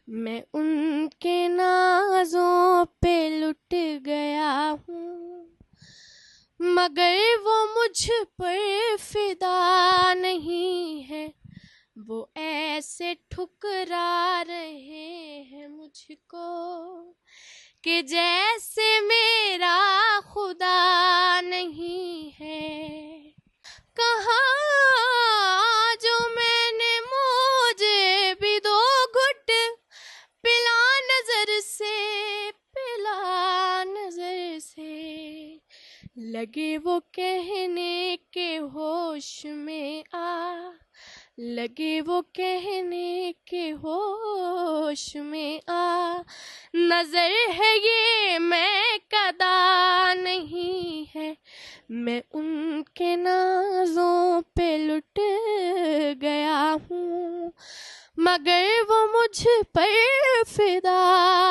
मैं उनके नाजों पे लुट गया हूँ, मगर वो मुझ पर फिदा नहीं है। वो ऐसे ठुकरा रहे हैं मुझको कि जैसे मेरा खुदा नहीं है। कहा जो मैंने मुझे भी दो घुट पिला नजर से, पिला नजर से। लगे वो कहने के होश में आ, लगे वो कहने के होश में आ। नजर है ये मैं कदा नहीं है, मैं उनके नाजों पे लुट गया हूँ, मगर वो मुझ पर फिदा